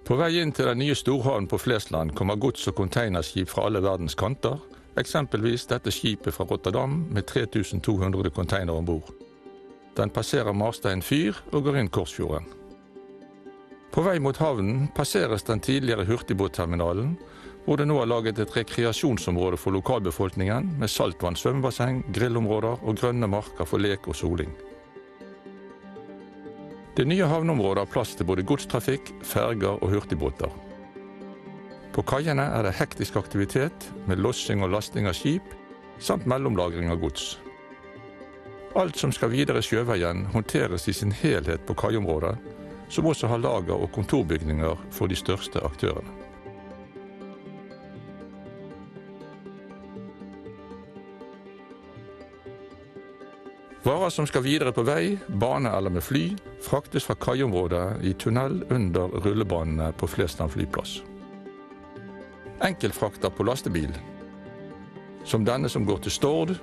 På vei inn til den nye storhavnen på Flesland kommer gods- og containerskip fra alle verdens kanter, eksempelvis dette skipet fra Rotterdam med 3200 container ombord. Den passerer Marstein fyr og går inn Korsfjorden. På vei mot havnen passeres den tidligere hurtigbåtterminalen, hvor det nå er laget et rekreasjonsområde for lokalbefolkningen med saltvann, svømmebasseng, grillområder og grønne marker for lek og soling. Det nye havneområdet har plass til både godstrafikk, ferger og hurtigbåter. På kaiene er det hektisk aktivitet med lossing og lasting av skip, samt mellomlagring av gods. Alt som skal videre sjøveien håndteres i sin helhet på kaiområdet, som også har lager og kontorbygninger for de største aktørene. Varer som skal videre på vei, bane eller med fly, fraktes fra kaiområdet i tunnel under rullebanene på Flesland flyplass. Enkeltfrakter på lastebil, som denne som går til Stord,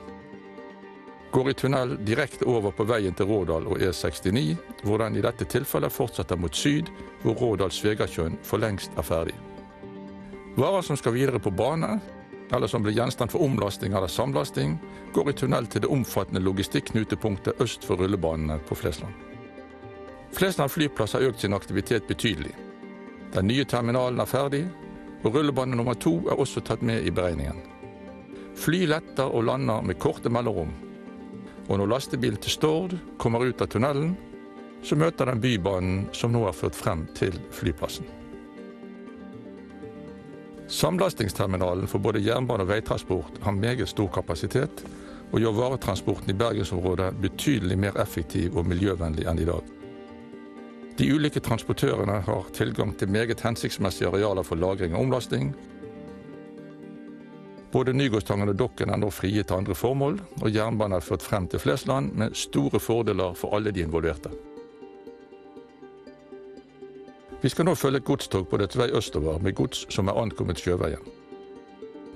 går i tunnel direkte over på veien til Rådal og E69, hvor den i dette tilfellet fortsetter mot syd, hvor Rådal-Svegatjøen for lengst er ferdig. Varer som skal videre på bane, eller som blir gjenstand for omlasting eller samlasting, går i tunnel til det omfattende logistikknutepunktet øst for rullebanene på Flesland. Flesland flyplass har økt sin aktivitet betydelig. Den nye terminalen er ferdig, og rullebane nummer 2 er også tatt med i beregningen. Fly letter og lander med korte mellomrom. Og når lastebilen til Stord kommer ut av tunnelen, så møter den bybanen som nå er ført frem til flyplassen. Samlastingsterminalen for både jernbane og veitransport har meget stor kapasitet og gjør varetransporten i Bergensområdet betydelig mer effektiv og miljøvennlig enn i dag. De ulike transportørene har tilgang til meget hensiktsmessige arealer for lagring og omlasting. Både Nygårdstangen og Dokken er nå frie til andre formål, og jernbanen er ført frem til Flesland med store fordeler for alle de involverte. Vi skal nå følge et godstog på dets vei østover med gods som er ankommet sjøveien.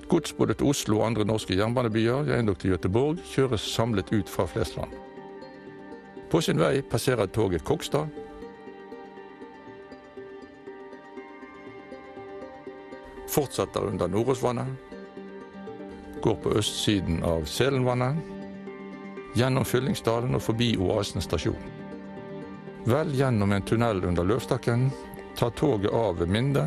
Gods både til Oslo og andre norske jernbanebyer, ja endog til Göteborg, kjøres samlet ut fra Flesland. På sin vei passerer toget Kokstad, fortsetter under Nordåsvannet, går på østsiden av Selenvannet, gjennom Fyllingsdalen og forbi Oasen stasjon. Vel gjennom en tunnel under Løvstakken, tar toget av ved Minde,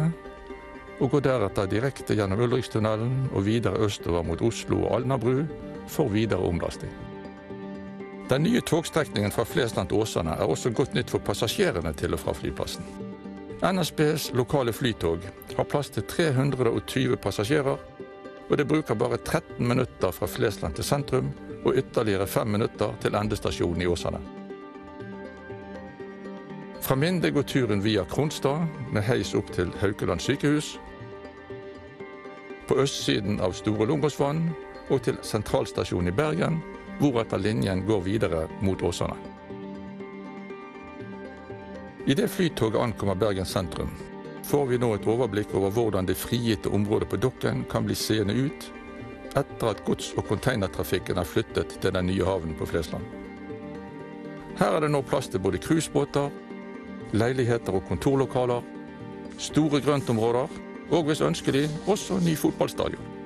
og går deretter direkte gjennom Ulrikstunnelen og videre østover mot Oslo og Alnabru for videre omlasting. Den nye togstrekningen fra Flesland til Åsane er også godt nytt for passasjerene til og fra flyplassen. NSBs lokale flytog har plass til 320 passasjerer, og det bruker bare 13 minutter fra Flesland til sentrum og ytterligere 5 minutter til endestasjonen i Åsane. Fra Minde går turen via Kronstad med heis opp til Haukeland sykehus, på østsiden av Store Lungåsvann og til sentralstasjonen i Bergen, hvoretter linjen går videre mot Åsane. I det flytoget ankommer Bergen sentrum, får vi nå et overblikk over hvordan det frigitte området på Dokken kan bli seende ut etter at gods- og containertrafikken er flyttet til den nye havnen på Flesland. Her er det nå plass til både cruisebåter, leiligheter og kontorlokaler, store grøntområder, og hvis ønskelig, også ny fotballstadion.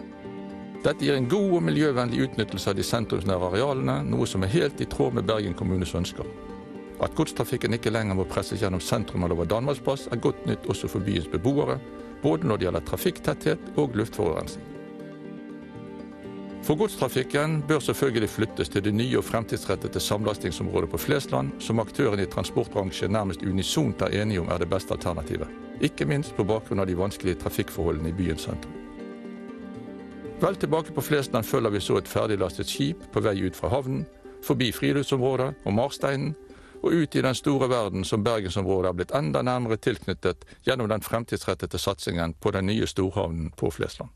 Dette gir en god og miljøvennlig utnyttelse av de sentrumsnære arealene, noe som er helt i tråd med Bergen kommunes ønsker. At godstrafikken ikke lenger må presses gjennom sentrum eller over Danmarksplass er godt nytt også for byens beboere, både når det gjelder trafikktetthet og luftforurensning. For godstrafikken bør selvfølgelig flyttes til det nye og fremtidsrettede samlastingsområdet på Flesland, som aktørene i transportbransjen nærmest unisont er enige om er det beste alternativet. Ikke minst på bakgrunn av de vanskelige trafikkforholdene i byens sentrum. Vel tilbake på Flesland følger vi så et ferdiglastet skip på vei ut fra havnen, forbi friluftsområdet og Marsteinen, og ut i den store verden som Bergensområdet er blitt enda nærmere tilknyttet gjennom den fremtidsrettede satsingen på den nye storhavnen på Flesland.